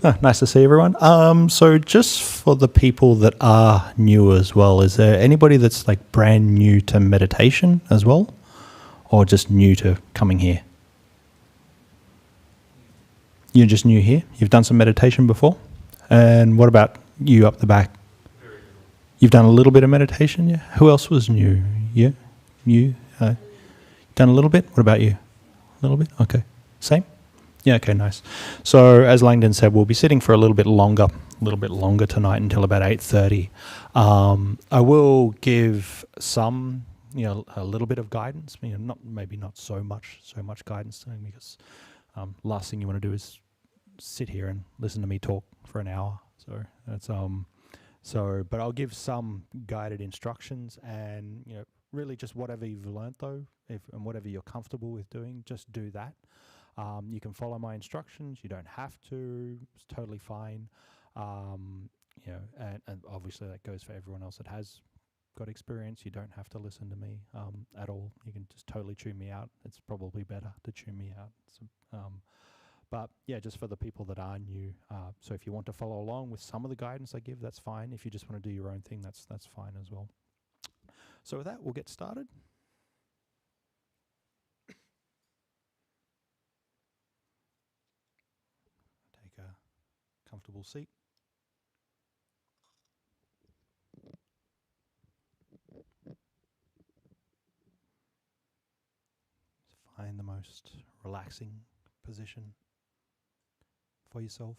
Nice to see everyone. So just for the people that are new as well, is there anybody that's like brand new to meditation as well, or just new to coming here? You're just new here? You've done some meditation before? And what about you up the back? You've done a little bit of meditation, yeah? Who else was new? Yeah? You? Done a little bit? What about you? A little bit? Okay. Same? Yeah, okay, nice. So as Langdon said, we'll be sitting for a little bit longer tonight until about 8:30. I will give some, a little bit of guidance, maybe not so much guidance, because last thing you want to do is sit here and listen to me talk for an hour. So that's but I'll give some guided instructions, and really just whatever you've learnt though, and whatever you're comfortable with doing, just do that. You can follow my instructions. You don't have to. It's totally fine. And obviously that goes for everyone else that has got experience. You don't have to listen to me at all. You can just totally tune me out. It's probably better to tune me out. But yeah, just for the people that are new. So if you want to follow along with some of the guidance I give, that's fine. If you just want to do your own thing, that's fine as well. So with that, we'll get started. Take a comfortable seat. Find the most relaxing position for yourself.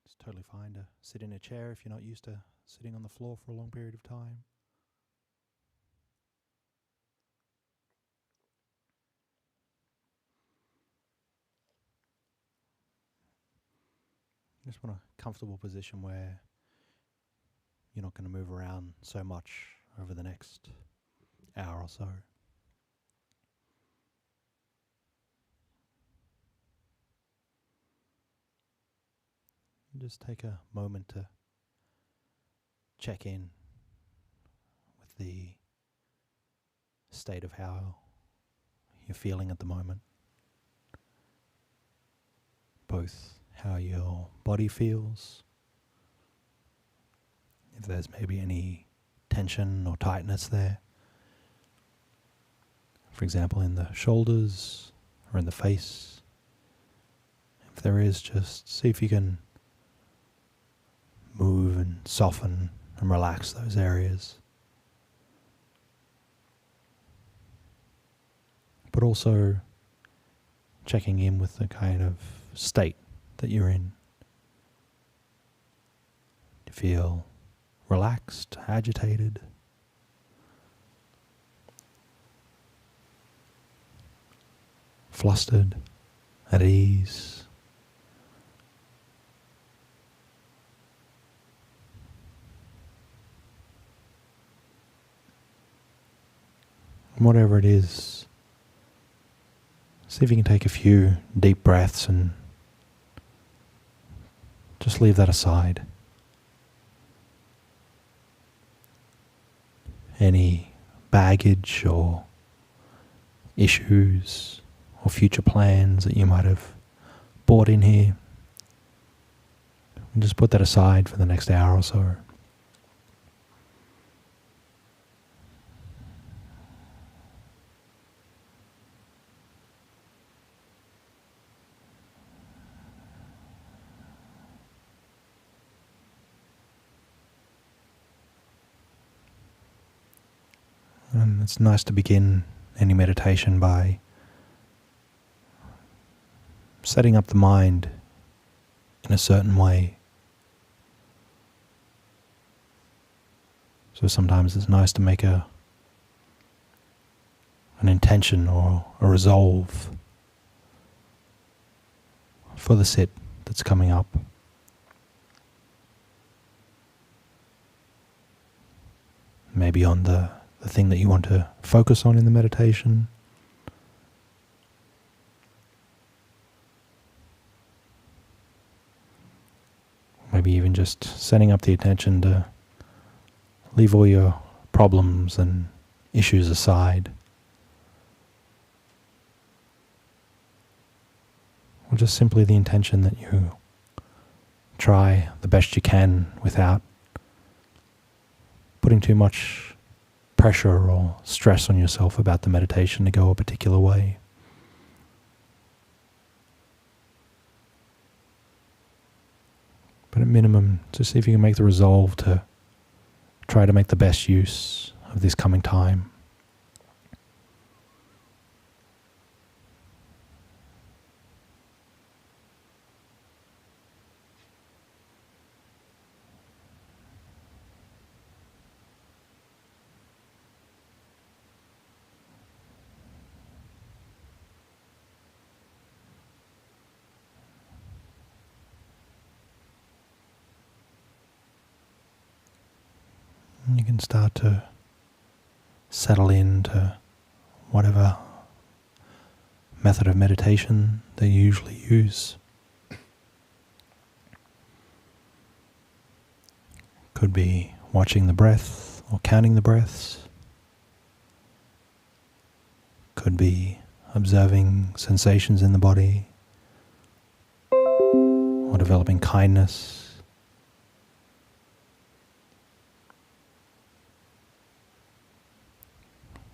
It's totally fine to sit in a chair if you're not used to sitting on the floor for a long period of time. You just want a comfortable position where you're not going to move around so much over the next hour or so. Just take a moment to check in with the state of how you're feeling at the moment. Both how your body feels, if there's maybe any tension or tightness there. For example, in the shoulders or in the face. If there is, just see if you can move and soften and relax those areas. But also checking in with the kind of state that you're in. Do you feel relaxed, agitated? Flustered, at ease? Whatever it is, see if you can take a few deep breaths and just leave that aside. Any baggage or issues or future plans that you might have brought in here, and just put that aside for the next hour or so. And it's nice to begin any meditation by setting up the mind in a certain way. So sometimes it's nice to make an intention or a resolve for the sit that's coming up. Maybe on the thing that you want to focus on in the meditation. Maybe even just setting up the attention to leave all your problems and issues aside. or just simply the intention that you try the best you can without putting too much pressure or stress on yourself about the meditation to go a particular way. But at minimum, to see if you can make the resolve to try to make the best use of this coming time. You can start to settle into whatever method of meditation they usually use. Could be watching the breath or counting the breaths. Could be observing sensations in the body or developing kindness.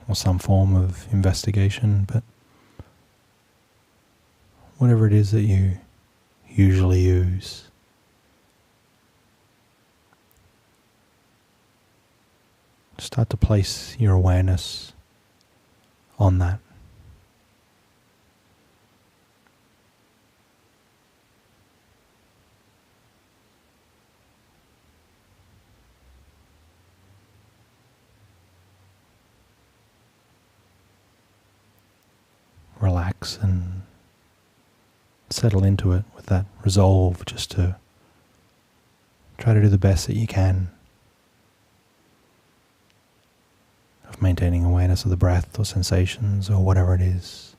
Or some form of investigation, but whatever it is that you usually use. Start to place your awareness on that. Relax and settle into it with that resolve just to try to do the best that you can of maintaining awareness of the breath or sensations or whatever it is.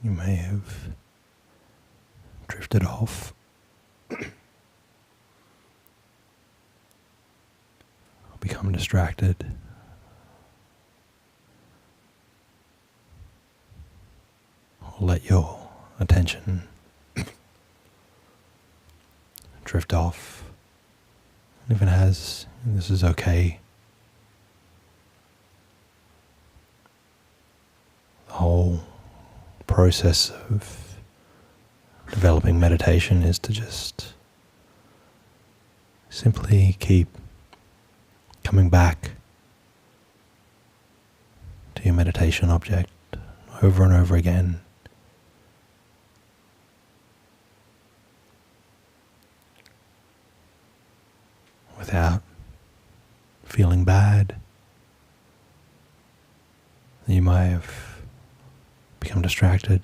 You may have drifted off. Become distracted. Or let your attention drift off. And if it has, this is okay. The whole process of developing meditation is to just simply keep coming back to your meditation object over and over again. Without feeling bad that you might have become distracted.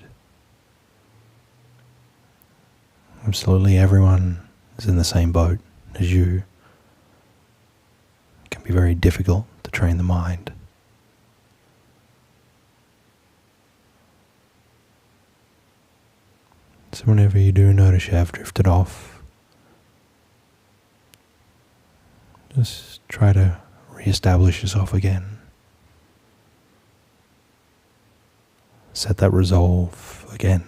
Absolutely everyone is in the same boat as you. It can be very difficult to train the mind. So whenever you do notice you have drifted off, just try to re-establish yourself again. Set that resolve again.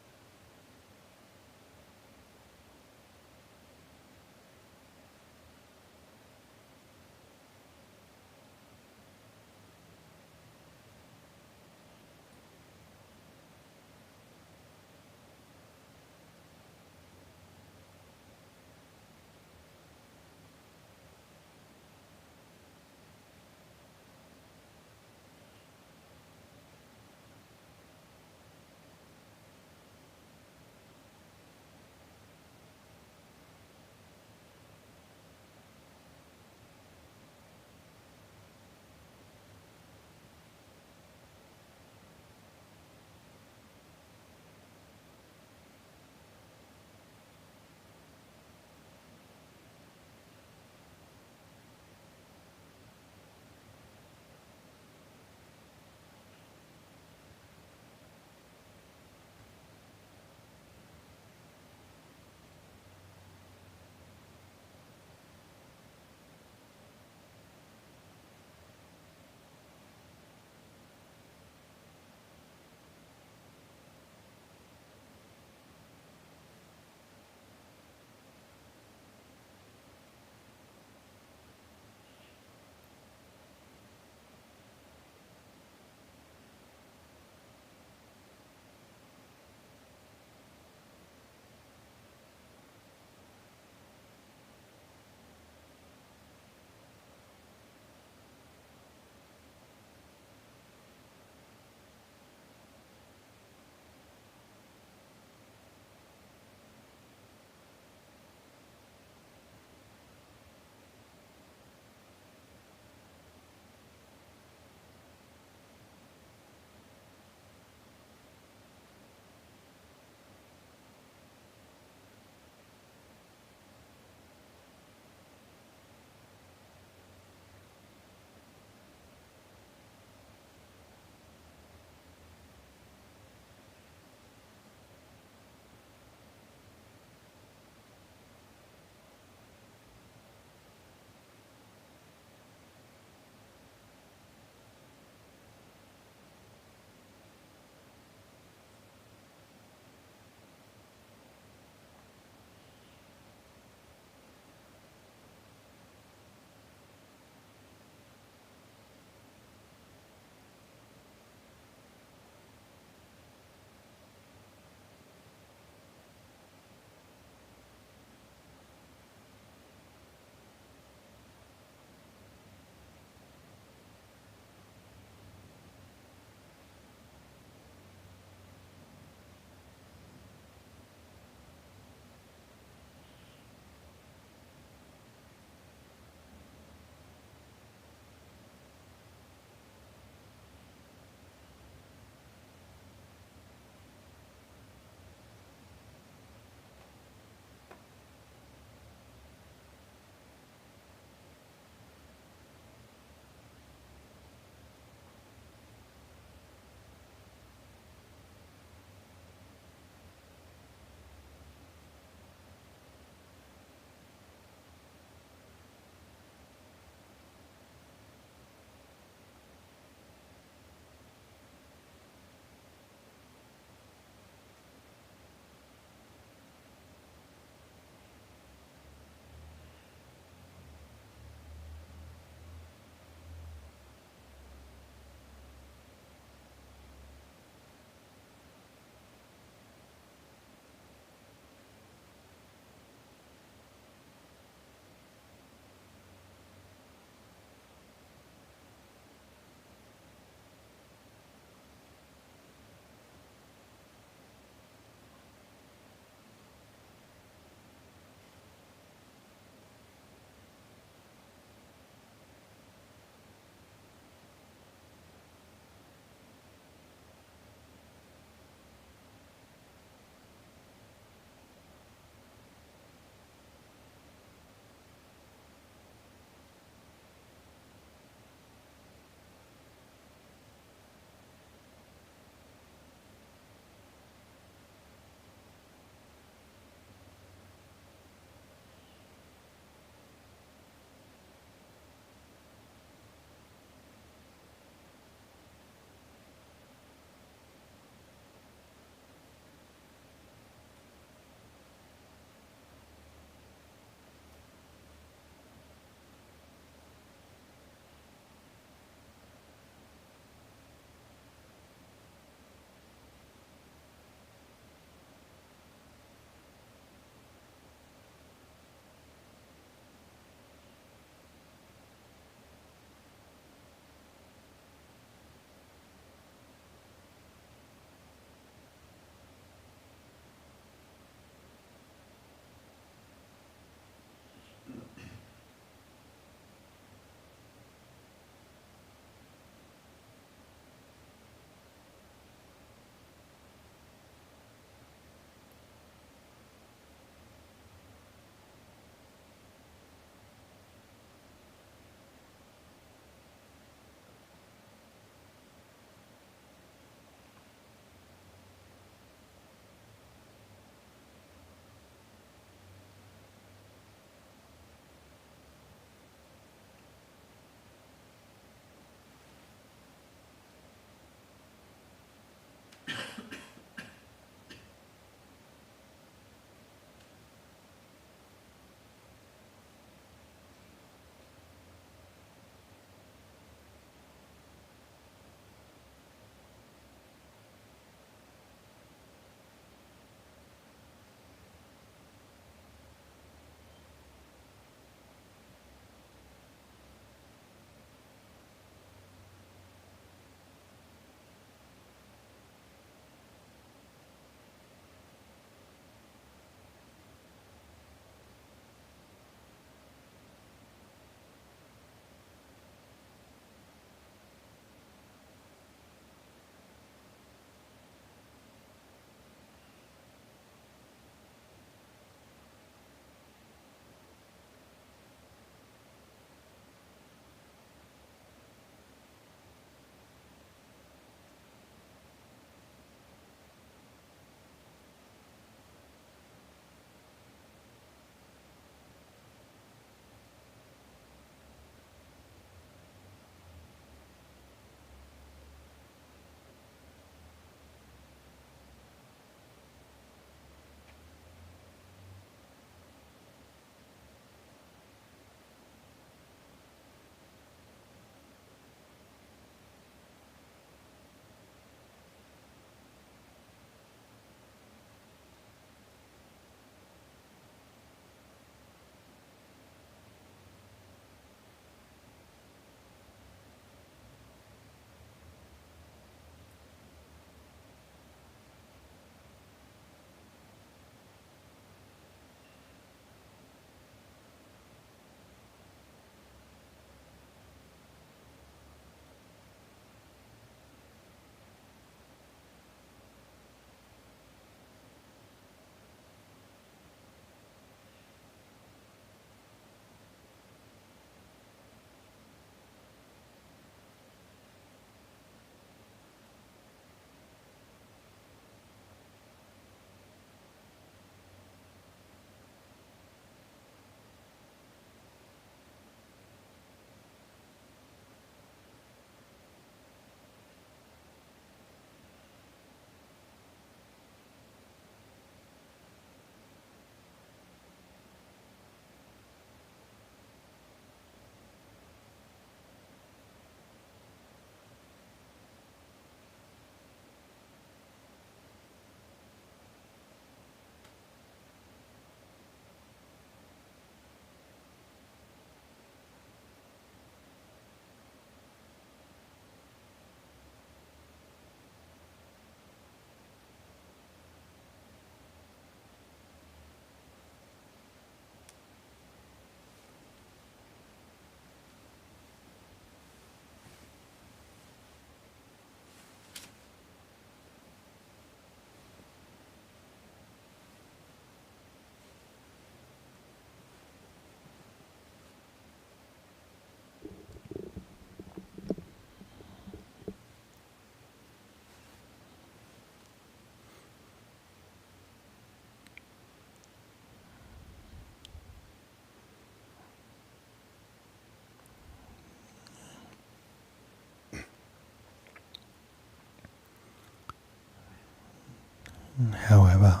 However,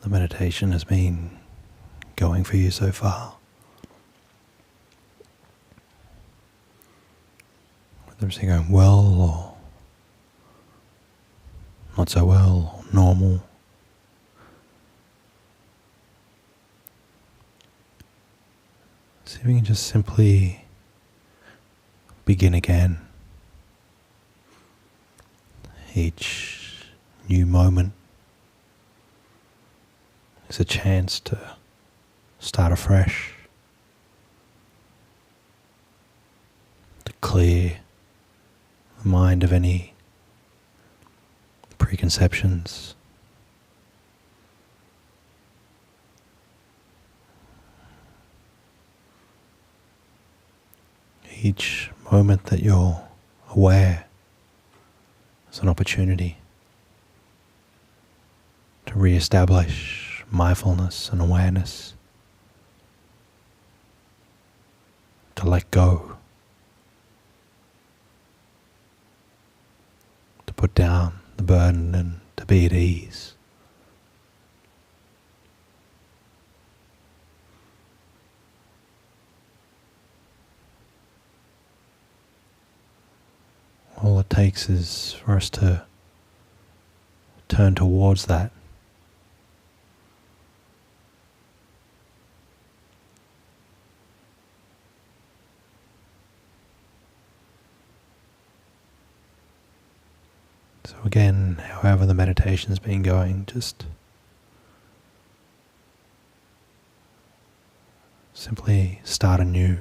the meditation has been going for you so far. Whether it's going well or not so well, or normal. See if we can just simply begin again. Each new moment is a chance to start afresh, to clear the mind of any preconceptions. Each moment that you're aware is an opportunity to re-establish mindfulness and awareness, to let go, to put down the burden and to be at ease. All it takes is for us to turn towards that. So again, however the meditation's been going, just simply start anew.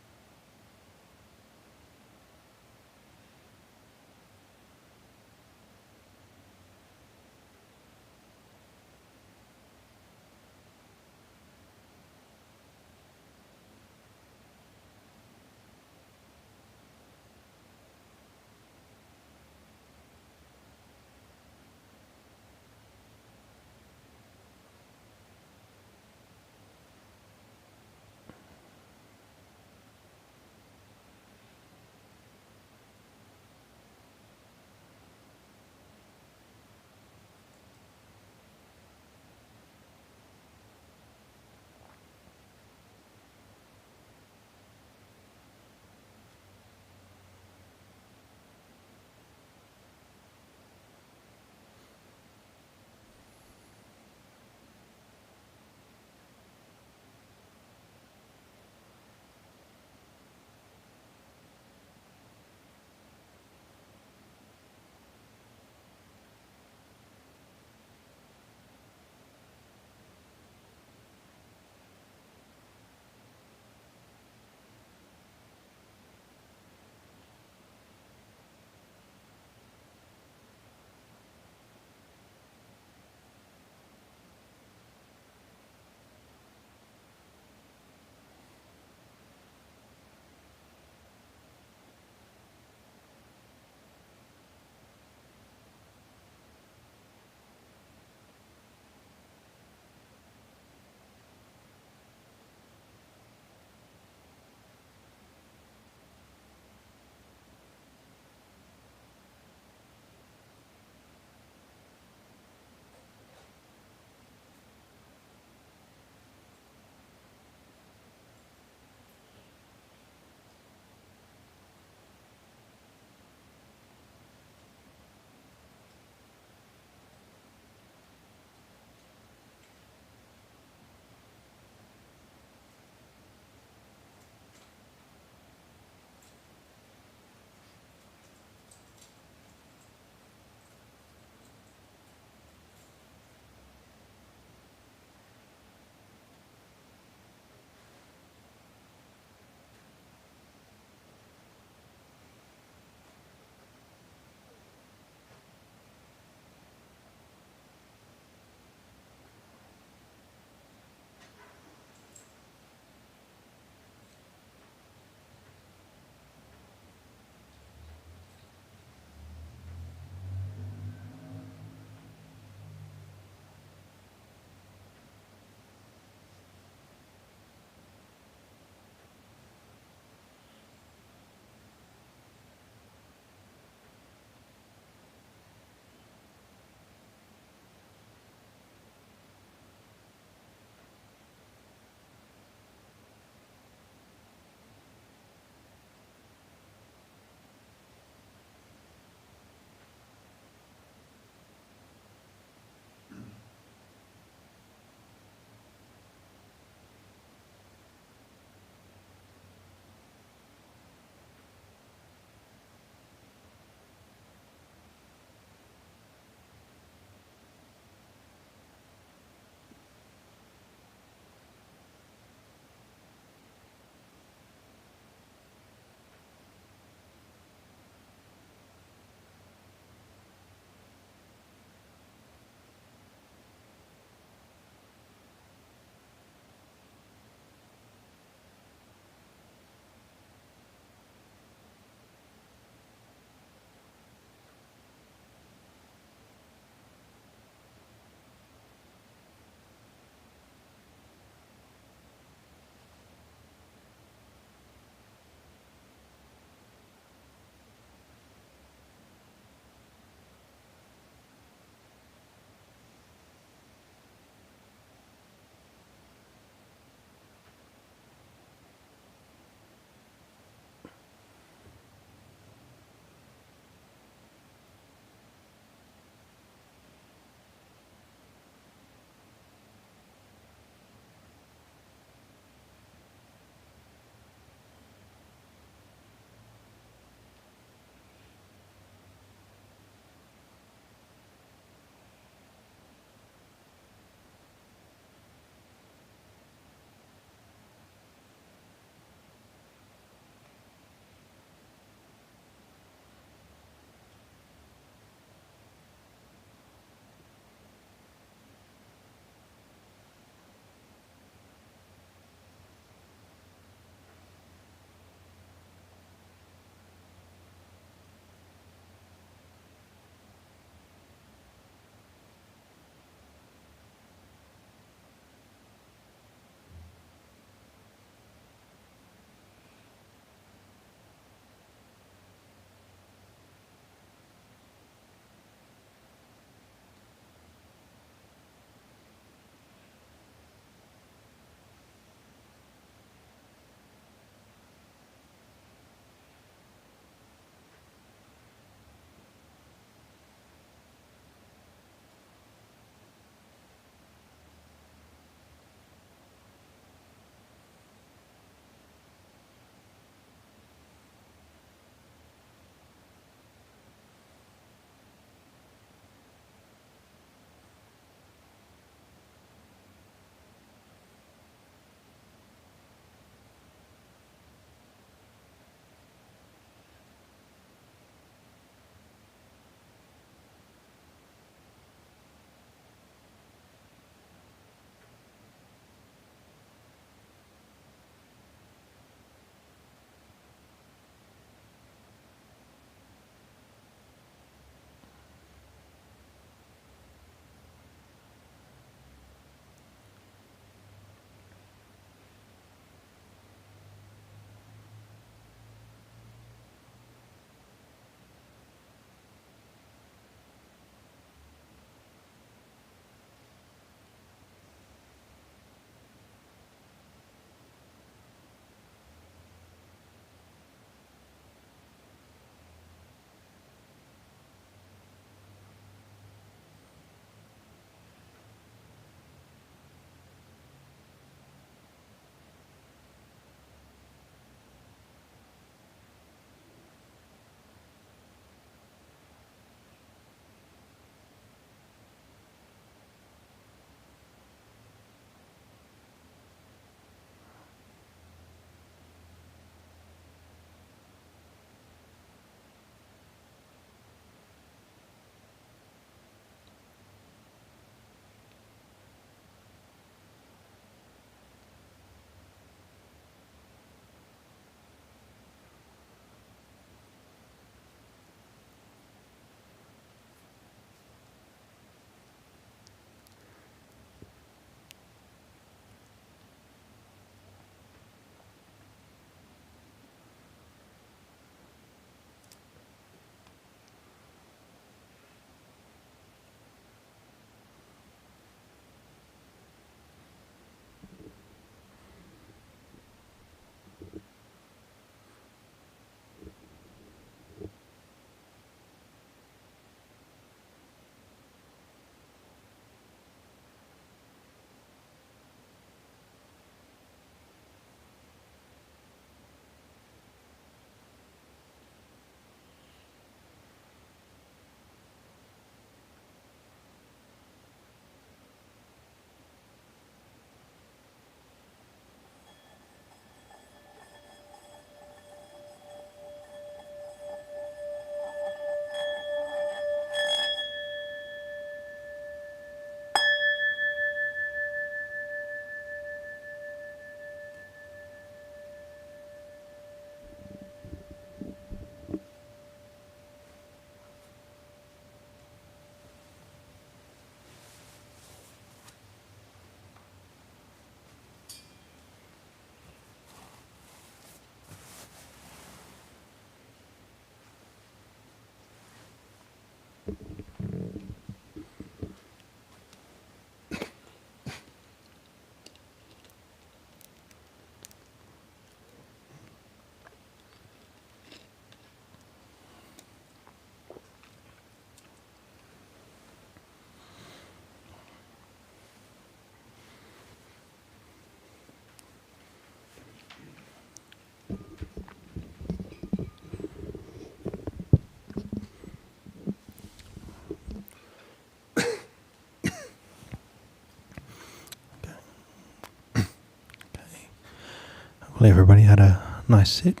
Hopefully everybody had a nice sit.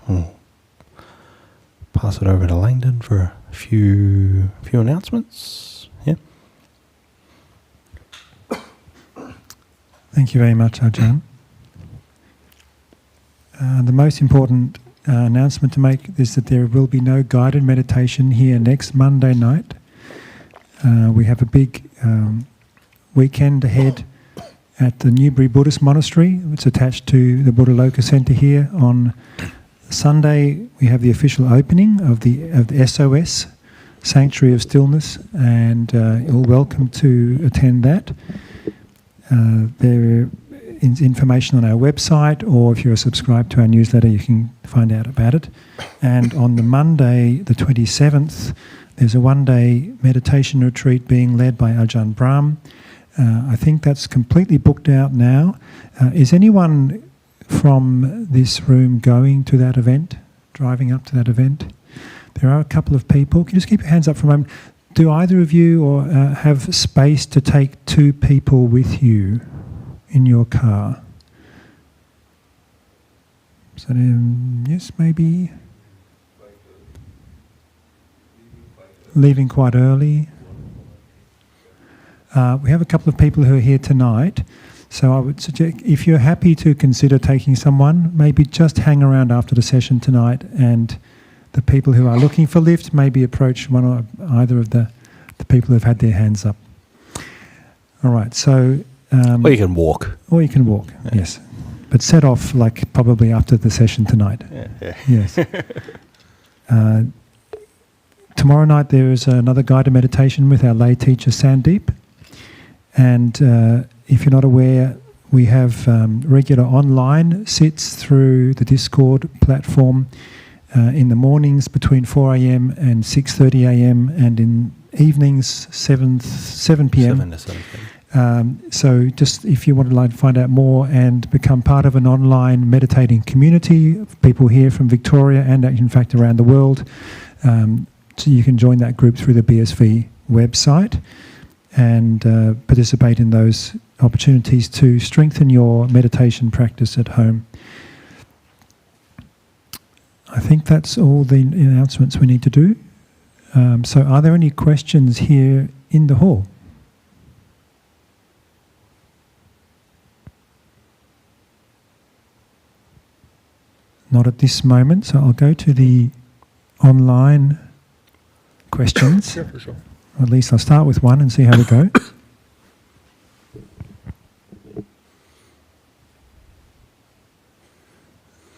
I'll pass it over to Langdon for a few announcements. Yeah. Thank you very much, Ajahn. The most important announcement to make is that there will be no guided meditation here next Monday night. We have a big weekend ahead at the Newbury Buddhist Monastery. It's attached to the Buddha Loka Centre here. On Sunday, we have the official opening of the SOS, Sanctuary of Stillness, and you're welcome to attend that. There is information on our website, or if you're subscribed to our newsletter, you can find out about it. And on the Monday, the 27th, there's a one-day meditation retreat being led by Ajahn Brahm. I think that's completely booked out now. Is anyone from this room going to that event, driving up to that event? There are a couple of people. Can you just keep your hands up for a moment? Do either of you have space to take 2 people with you in your car? So yes, maybe leaving quite early. We have a couple of people who are here tonight, so I would suggest, if you're happy to consider taking someone, maybe just hang around after the session tonight, and the people who are looking for lift maybe approach one or either of the people who have had their hands up. All right, so... or you can walk. Or you can walk, yeah. Yes. But set off like probably after the session tonight. Yeah. Yes. Tomorrow night there is another guided meditation with our lay teacher Sandeep. And if you're not aware, we have regular online sits through the Discord platform in the mornings between 4 a.m. and 6:30 a.m. and in evenings 7 p.m. 7 to 7 p.m. So just if you want to find out more and become part of an online meditating community of people here from Victoria and in fact around the world, so you can join that group through the BSV website and participate in those opportunities to strengthen your meditation practice at home. I think that's all the announcements we need to do. So are there any questions here in the hall? Not at this moment, so I'll go to the online questions. Yeah, for sure. Or at least I'll start with one and see how we go.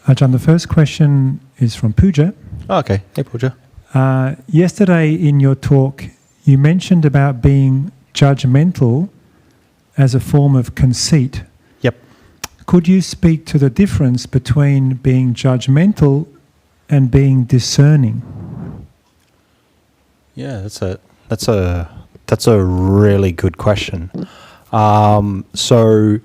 Ajahn, the first question is from Pooja. Oh, okay. Hey, Pooja. Yesterday in your talk, you mentioned about being judgmental as a form of conceit. Yep. Could you speak to the difference between being judgmental and being discerning? Yeah, that's a really good question. So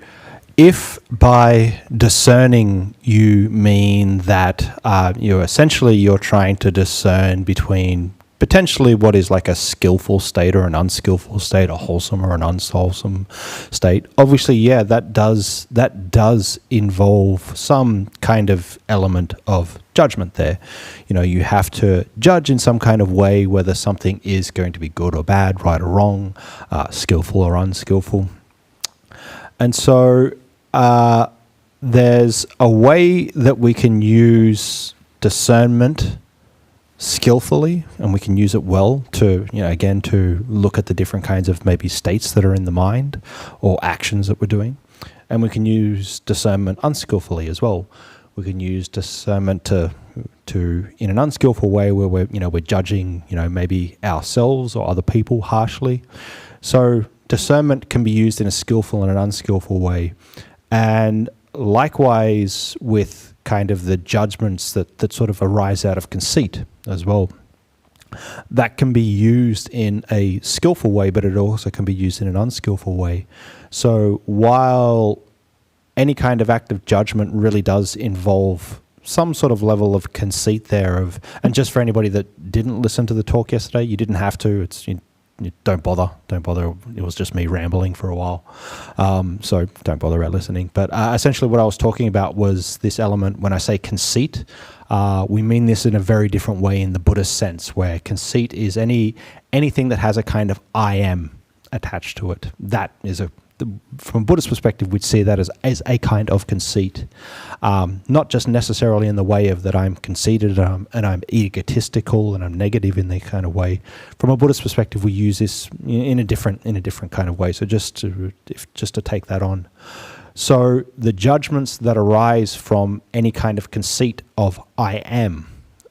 if by discerning you mean that you're trying to discern between potentially what is like a skillful state or an unskillful state, a wholesome or an unwholesome state, obviously, yeah, that does involve some kind of element of judgment there. You have to judge in some kind of way whether something is going to be good or bad, right or wrong, skillful or unskillful. And so there's a way that we can use discernment skillfully, and we can use it well to, again, to look at the different kinds of maybe states that are in the mind or actions that we're doing. And we can use discernment unskillfully as well. We can use discernment to in an unskillful way where we're judging, maybe ourselves or other people harshly. So discernment can be used in a skillful and an unskillful way. And likewise with kind of the judgments that sort of arise out of conceit as well. That can be used in a skillful way, but it also can be used in an unskillful way. So while any kind of act of judgment really does involve some sort of level of conceit there and just for anybody that didn't listen to the talk yesterday, you didn't have to, don't bother. It was just me rambling for a while. So don't bother about listening. But essentially what I was talking about was this element. When I say conceit, we mean this in a very different way in the Buddhist sense, where conceit is anything that has a kind of I am attached to it. That is from a Buddhist perspective, we'd see that as a kind of conceit, not just necessarily in the way of that I'm conceited and I'm egotistical and I'm negative in the kind of way. From a Buddhist perspective, we use this in a different kind of way. So just to take that on. So the judgments that arise from any kind of conceit of I am,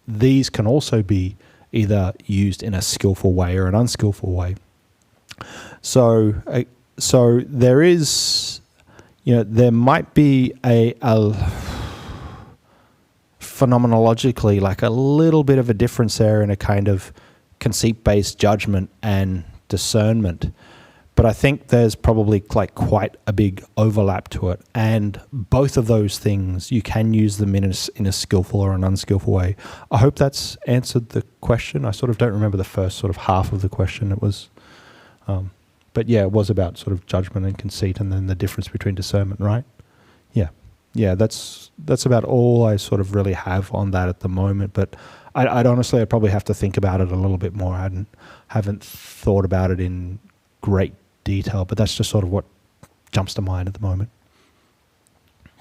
these can also be either used in a skillful way or an unskillful way. So there is, there might be a phenomenologically like a little bit of a difference there in a kind of conceit-based judgment and discernment. But I think there's probably like quite a big overlap to it. And both of those things, you can use them in a skillful or an unskillful way. I hope that's answered the question. I sort of don't remember the first sort of half of the question. It was... but yeah, it was about sort of judgment and conceit and then the difference between discernment, right? Yeah, that's about all I sort of really have on that at the moment. But I'd honestly probably have to think about it a little bit more. I haven't thought about it in great detail, but that's just sort of what jumps to mind at the moment.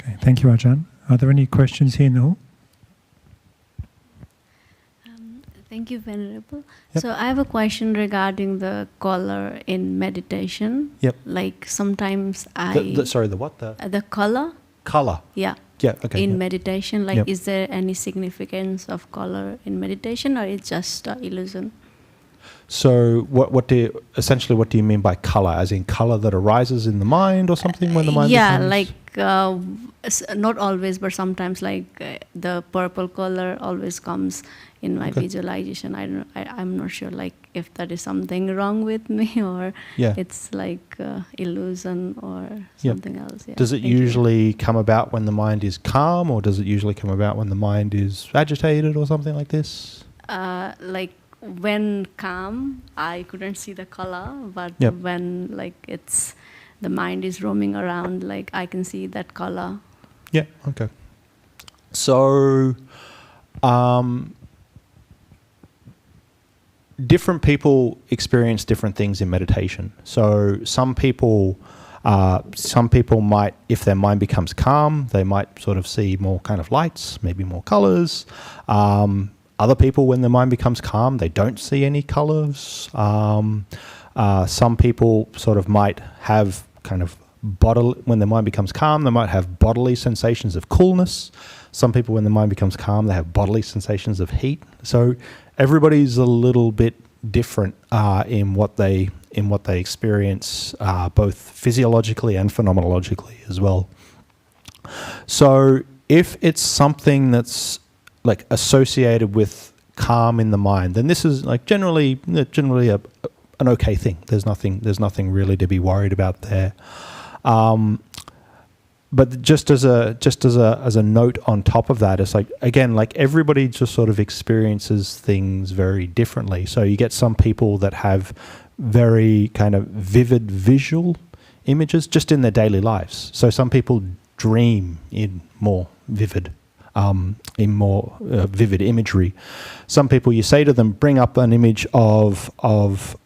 Okay, thank you, Ajahn. Are there any questions here in the hall? Thank you, Venerable. Yep. So I have a question regarding the color in meditation. Yep. Like sometimes Sorry, the what? The color? Color. Yeah. Yeah, okay. In yep. meditation, like Yep. is there any significance of color in meditation or it's just illusion? So what do you mean by color? As in color that arises in the mind or something when the mind becomes... like not always, but sometimes like the purple color always comes in my visualization. I'm not sure like if that is something wrong with me or it's like illusion or something else. Yeah. Does it usually come about when the mind is calm, or does it usually come about when the mind is agitated or something like this? Like when calm, I couldn't see the color, but when like the mind is roaming around, like I can see that color. Yeah, okay. So, different people experience different things in meditation. So some people might, if their mind becomes calm, they might sort of see more kind of lights, maybe more colors. Other people, when their mind becomes calm, they don't see any colors. Some people sort of might have kind of when their mind becomes calm, they might have bodily sensations of coolness. Some people, when their mind becomes calm, they have bodily sensations of heat. So everybody's a little bit different in what they experience, both physiologically and phenomenologically as well. So if it's something that's like associated with calm in the mind, then this is like generally an okay thing. There's nothing really to be worried about there. But just as a note on top of that, it's like, again, like everybody just sort of experiences things very differently. So you get some people that have very kind of vivid visual images just in their daily lives. So some people dream in more vivid imagery. Some people, you say to them, bring up an image of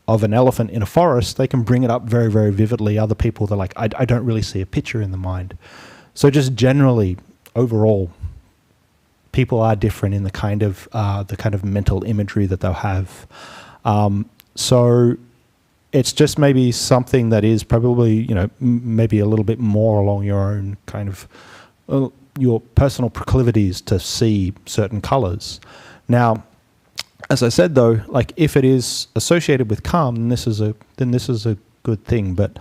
an elephant in a forest, they can bring it up very, very vividly. Other people, they're like, I don't really see a picture in the mind. So just generally, overall, people are different in the kind of mental imagery that they'll have. So it's just maybe something that is probably, maybe a little bit more along your own kind of your personal proclivities to see certain colors. Now, as I said though, like if it is associated with calm, then this is a good thing. But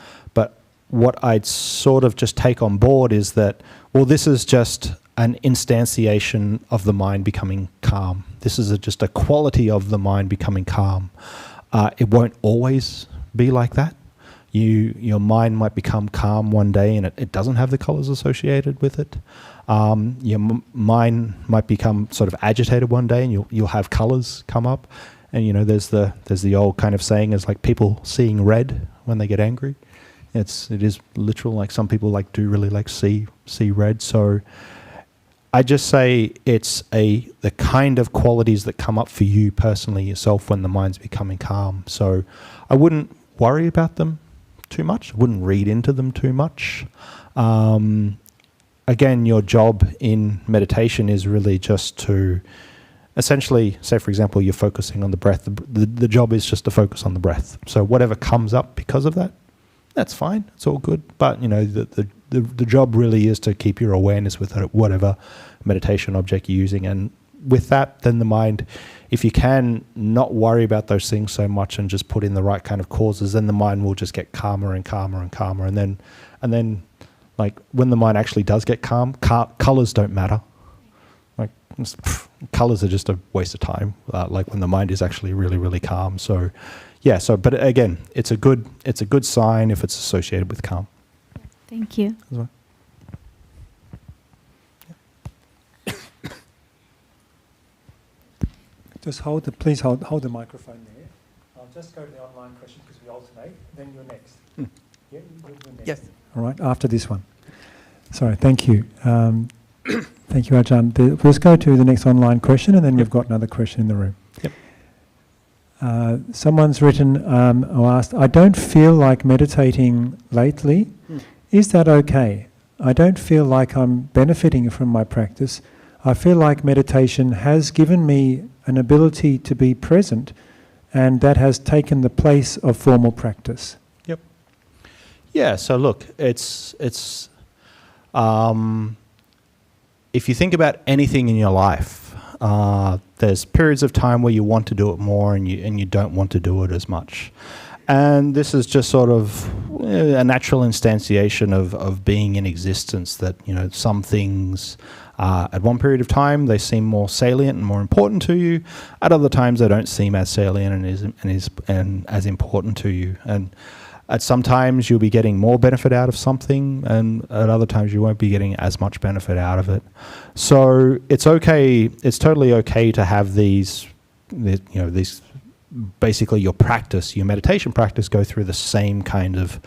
what I'd sort of just take on board is that, well, this is just an instantiation of the mind becoming calm. This is just a quality of the mind becoming calm. It won't always be like that. Your mind might become calm one day and it doesn't have the colors associated with it. Your mind might become sort of agitated one day and you'll have colors come up. And there's the old kind of saying is like people seeing red when they get angry. It is literal. Like some people do really see red. So I just say it's the kind of qualities that come up for you personally yourself when the mind's becoming calm. So I wouldn't worry about them too much. I wouldn't read into them too much. Again, your job in meditation is really just to essentially, say for example, you're focusing on the breath. The job is just to focus on the breath. So whatever comes up because of that, that's fine. It's all good. But the job really is to keep your awareness with whatever meditation object you're using. And with that, then the mind, if you can not worry about those things so much and just put in the right kind of causes, then the mind will just get calmer and calmer and calmer. And then like when the mind actually does get calm, colors don't matter. Like colors are just a waste of time. Like when the mind is actually really, really calm. So yeah. But again, it's a good sign if it's associated with calm. Thank you. As well. Just please hold the microphone there. I'll just go to the online question because we alternate. Then you're next. Yeah, you're next. Yes. All right, after this one. Sorry, thank you. Thank you, Ajahn. Let's go to the next online question, and then you've got another question in the room. Yep. Someone's written or asked, I don't feel like meditating lately. Is that okay? I don't feel like I'm benefiting from my practice. I feel like meditation has given me an ability to be present, and that has taken the place of formal practice. Yep. Yeah, so look, it's if you think about anything in your life, there's periods of time where you want to do it more and you don't want to do it as much. And this is just sort of a natural instantiation of being in existence, that some things at one period of time they seem more salient and more important to you. At other times they don't seem as salient and as important to you. And at some times you'll be getting more benefit out of something, and at other times you won't be getting as much benefit out of it. So it's okay. It's totally okay to have these basically your practice, your meditation practice, go through the same kinds of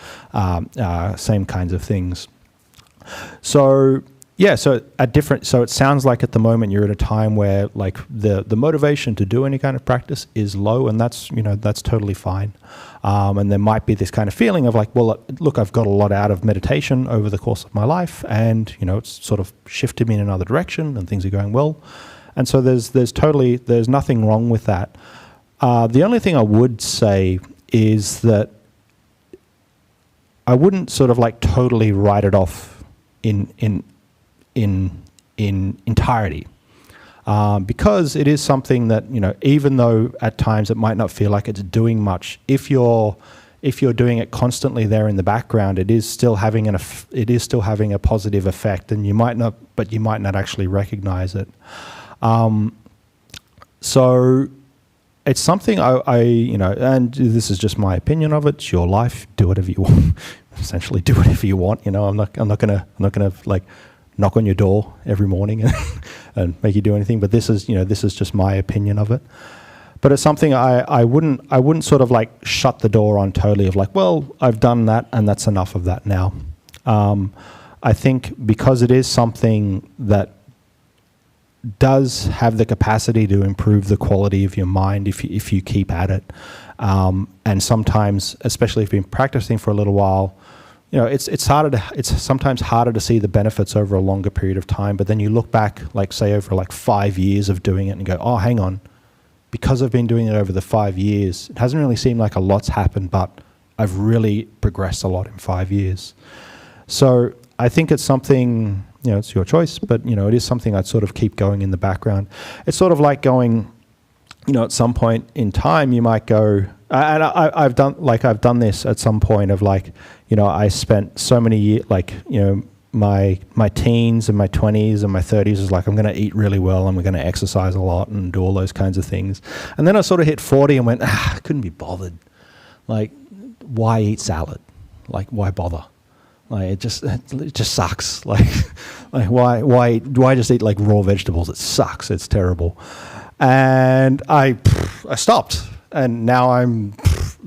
things. So yeah, so it sounds like at the moment you're at a time where like the motivation to do any kind of practice is low, and that's totally fine. And there might be this kind of feeling of like, well, look, I've got a lot out of meditation over the course of my life, and it's sort of shifted me in another direction, and things are going well. And so there's nothing wrong with that. The only thing I would say is that I wouldn't sort of like totally write it off in entirety, because it is something that even though at times it might not feel like it's doing much, if you're doing it constantly there in the background, it is still having a positive effect, and you might not actually recognize it. So it's something and this is just my opinion of it. It's your life. Do whatever you want. Essentially, do whatever you want. I'm not gonna like knock on your door every morning and make you do anything. But this is just my opinion of it. But it's something I wouldn't sort of like shut the door on totally of like, well, I've done that and that's enough of that now. I think because it is something that does have the capacity to improve the quality of your mind if you keep at it. And sometimes, especially if you've been practicing for a little while, it's sometimes harder to see the benefits over a longer period of time. But then you look back, like say over like 5 years of doing it, and go, oh, hang on, because I've been doing it over the 5 years, it hasn't really seemed like a lot's happened, but I've really progressed a lot in 5 years. So I think it's something, it's your choice, but it is something I'd sort of keep going in the background. It's sort of like going, at some point in time you might go, and I've done this at some point of like, I spent so many years, like, my teens and my 20s and my 30s is like, I'm going to eat really well and we're going to exercise a lot and do all those kinds of things. And then I sort of hit 40 and went, I couldn't be bothered. Like, why eat salad? Like, why bother? Like, it just sucks. Like why just eat like raw vegetables? It sucks. It's terrible. And I stopped, and now I'm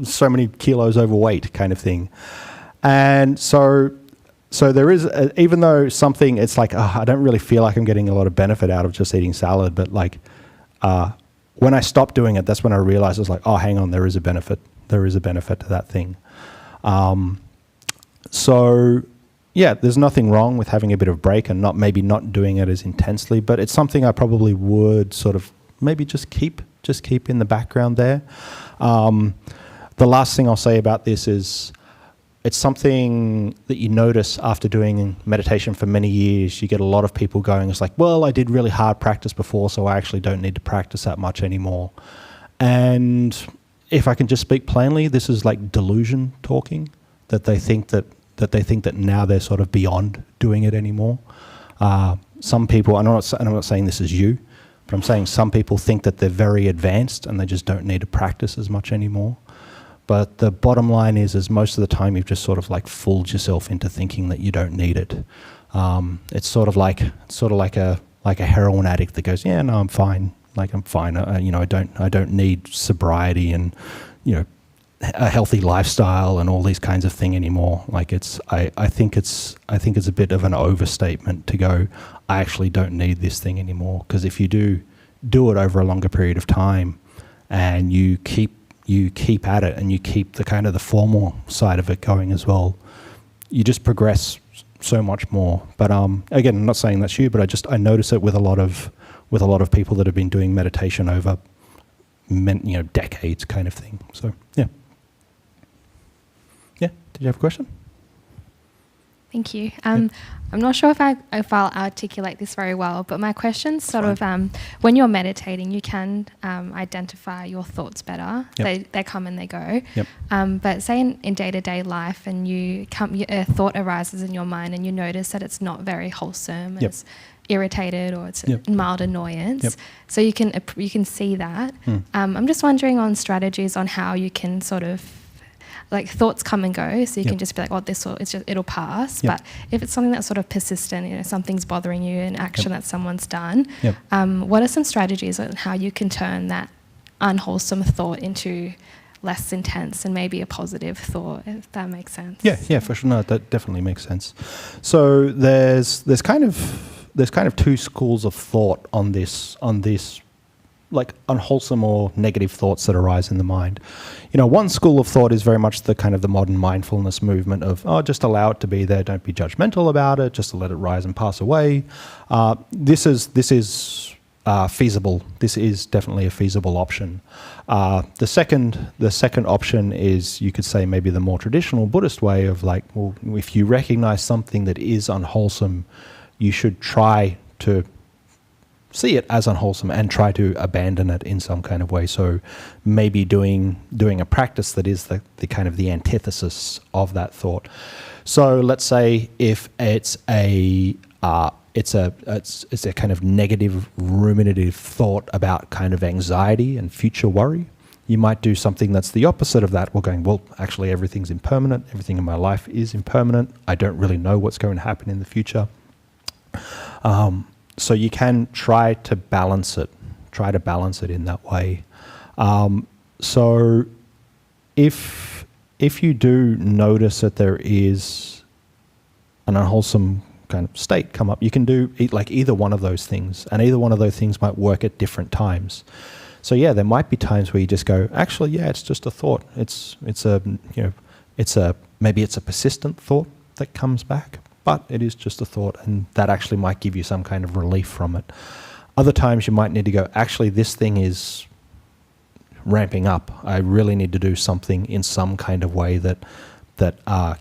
so many kilos overweight, kind of thing. And so there is, even though something, it's like, I don't really feel like I'm getting a lot of benefit out of just eating salad, but like, when I stopped doing it, that's when I realized, I was like, oh, hang on, there is a benefit. There is a benefit to that thing. So yeah, there's nothing wrong with having a bit of break and maybe not doing it as intensely, but it's something I probably would sort of maybe just keep in the background there. The last thing I'll say about this is, it's something that you notice after doing meditation for many years. You get a lot of people going, it's like, well, I did really hard practice before, so I actually don't need to practice that much anymore. And if I can just speak plainly, this is like delusion talking, that they think that now they're sort of beyond doing it anymore. Some people, and I'm not saying this is you, but I'm saying some people think that they're very advanced and they just don't need to practice as much anymore. But the bottom line is most of the time you've just sort of like fooled yourself into thinking that you don't need it. It's sort of like a heroin addict that goes, yeah, no, I'm fine. Like I'm fine. I don't need sobriety and a healthy lifestyle and all these kinds of thing anymore. Like I think it's a bit of an overstatement to go, I actually don't need this thing anymore. Because if you do it over a longer period of time, and you keep at it, and you keep the kind of the formal side of it going as well, you just progress so much more. But again, I'm not saying that's you, but I notice it with a lot of people that have been doing meditation over decades, kind of thing. So yeah. Did you have a question? Thank you. I'm not sure if I'll articulate this very well, but my question's sort of when you're meditating, you can identify your thoughts better. Yep. They come and they go. Yep. But say in day-to-day life, and a thought arises in your mind, and you notice that it's not very wholesome. Yep. It's irritated, or it's Yep. a mild annoyance. Yep. So you can see that. I'm just wondering on strategies on how you can sort of, like, thoughts come and go, so you can just be like, oh, it'll pass. Yep. But if it's something that's sort of persistent, something's bothering you, an action that someone's done, what are some strategies on how you can turn that unwholesome thought into less intense and maybe a positive thought, if that makes sense? Yeah, for sure. No, that definitely makes sense. So there's kind of two schools of thought on this, like unwholesome or negative thoughts that arise in the mind. One school of thought is very much the kind of the modern mindfulness movement of, just allow it to be there, don't be judgmental about it, just to let it rise and pass away. This is feasible. This is definitely a feasible option. The second option is, you could say, maybe the more traditional Buddhist way of like, well, if you recognize something that is unwholesome, you should try to see it as unwholesome and try to abandon it in some kind of way. So maybe doing a practice that is the kind of the antithesis of that thought. So let's say if it's a kind of negative ruminative thought about kind of anxiety and future worry, you might do something that's the opposite of that. We're going, well, actually everything's impermanent. Everything in my life is impermanent. I don't really know what's going to happen in the future. So you can try to balance it in that way. So if you do notice that there is an unwholesome kind of state come up, you can do like either one of those things, and either one of those things might work at different times. So yeah, there might be times where you just go, actually, yeah, it's just a thought. Maybe it's a persistent thought that comes back, but it is just a thought, and that actually might give you some kind of relief from it. Other times you might need to go, actually, this thing is ramping up. I really need to do something in some kind of way that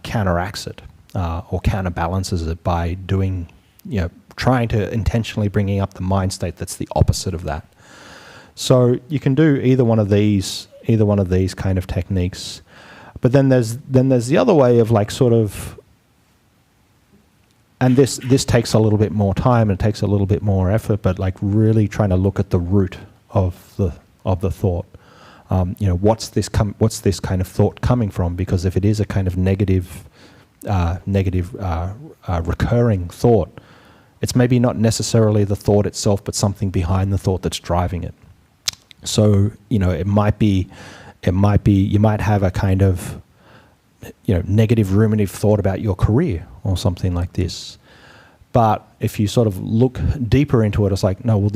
counteracts it or counterbalances it by doing, trying to intentionally bringing up the mind state that's the opposite of that. So you can do either one of these kind of techniques. But then there's the other way of like sort of, and this takes a little bit more time and it takes a little bit more effort, but like really trying to look at the root of the thought. What's this kind of thought coming from? Because if it is a kind of negative recurring thought, it's maybe not necessarily the thought itself, but something behind the thought that's driving it. So, it might be, you might have a kind of, negative ruminative thought about your career or something like this. But if you sort of look deeper into it, it's like, no, well,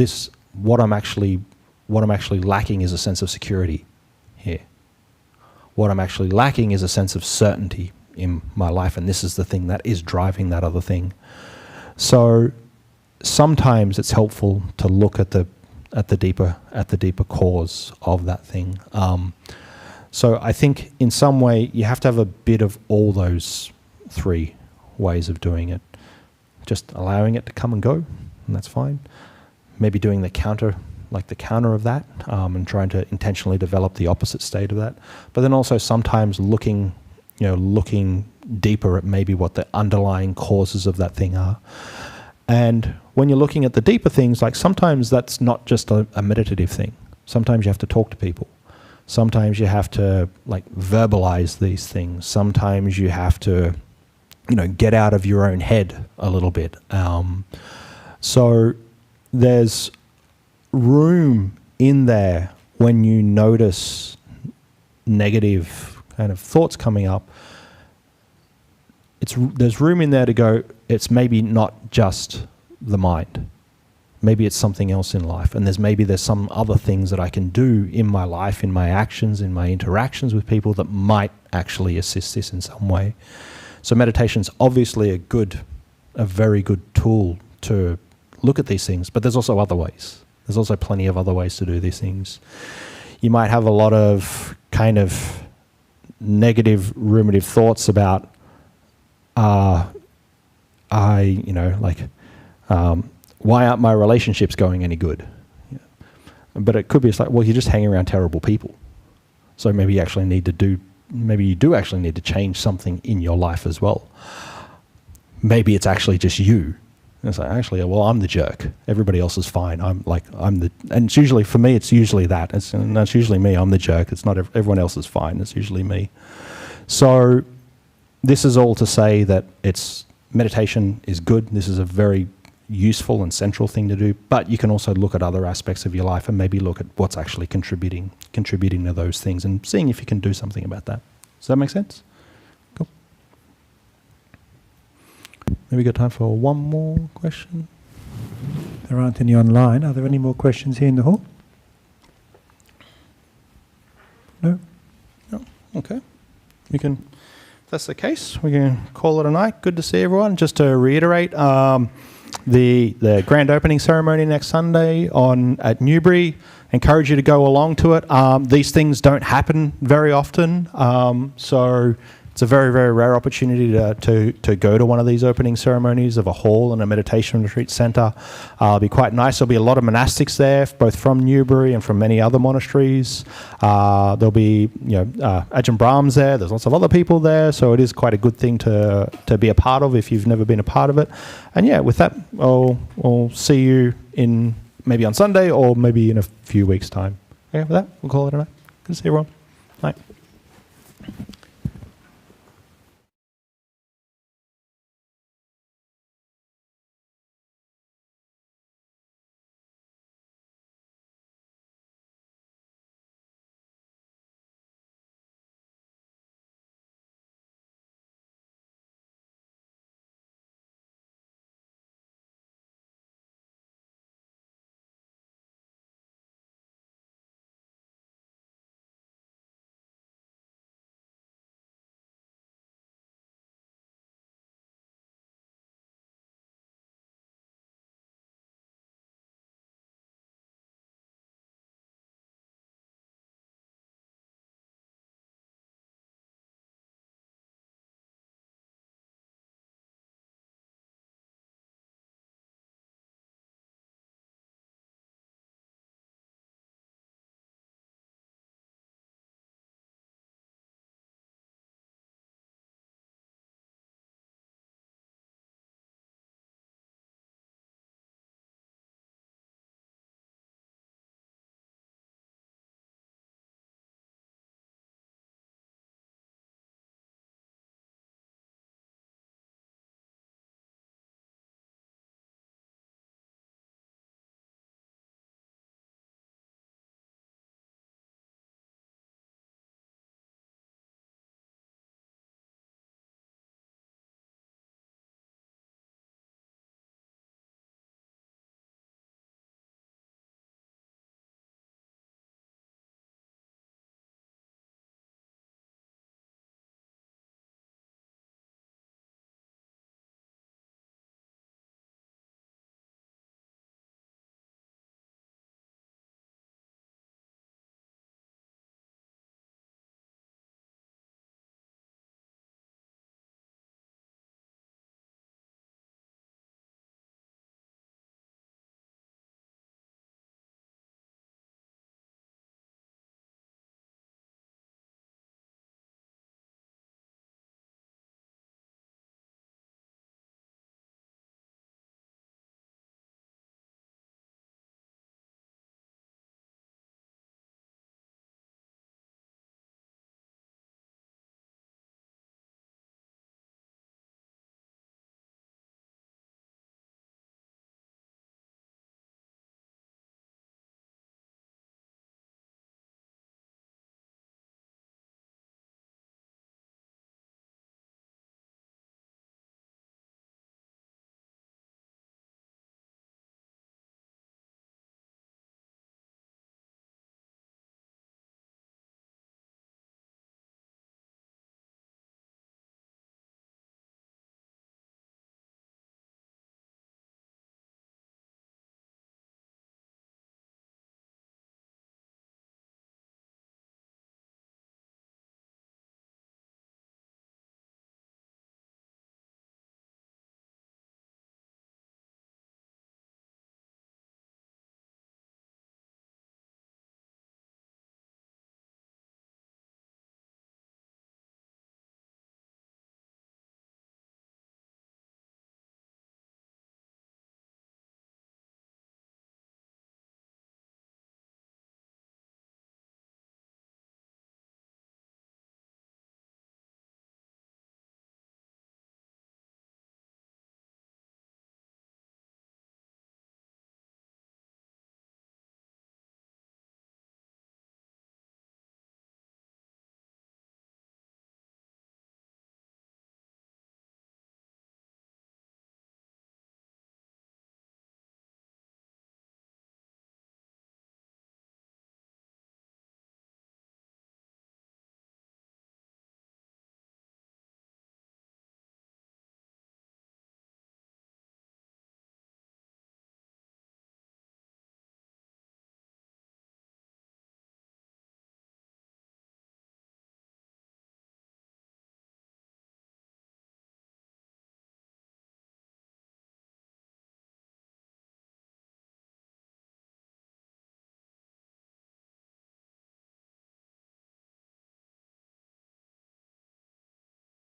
what I'm actually lacking is a sense of security here. What I'm actually lacking is a sense of certainty in my life, and this is the thing that is driving that other thing. So sometimes it's helpful to look at the deeper cause of that thing. So I think in some way you have to have a bit of all those three ways of doing it. Just allowing it to come and go, and that's fine. Maybe doing the counter of that, and trying to intentionally develop the opposite state of that. But then also sometimes looking deeper at maybe what the underlying causes of that thing are. And when you're looking at the deeper things, like sometimes that's not just a meditative thing. Sometimes you have to talk to people. Sometimes you have to verbalize these things. Sometimes you have to, get out of your own head a little bit. So there's room in there when you notice negative kind of thoughts coming up. There's room in there to go, it's maybe not just the mind. Maybe it's something else in life, and there's some other things that I can do in my life, in my actions, in my interactions with people that might actually assist this in some way. So meditation's obviously a very good tool to look at these things, but there's also other ways. There's also plenty of other ways to do these things. You might have a lot of kind of negative ruminative thoughts about why aren't my relationships going any good? Yeah. But it could be, it's like, well, you're just hanging around terrible people. So maybe you do actually need to change something in your life as well. Maybe it's actually just you. And it's like, actually, well, I'm the jerk. Everybody else is fine. And it's usually, for me, it's usually that. That's usually me. I'm the jerk. It's not everyone else is fine. It's usually me. So this is all to say that meditation is good. This is a very useful and central thing to do, but you can also look at other aspects of your life and maybe look at what's actually contributing to those things and seeing if you can do something about that. Does that make sense? Cool. Maybe got time for one more question. There aren't any online. Are there any more questions here in the hall? No? No? Okay. If that's the case, we can call it a night. Good to see everyone. Just to reiterate, the grand opening ceremony next Sunday at Newbury. Encourage you to go along to it. These things don't happen very often, so it's a very, very rare opportunity to go to one of these opening ceremonies of a hall and a meditation retreat centre. It'll be quite nice. There'll be a lot of monastics there, both from Newbury and from many other monasteries. There'll be, Ajahn Brahm's there. There's lots of other people there, so it is quite a good thing to be a part of if you've never been a part of it. And yeah, with that, I'll see you maybe on Sunday or maybe in a few weeks' time. Okay, with that, we'll call it a night. Good to see everyone. Night.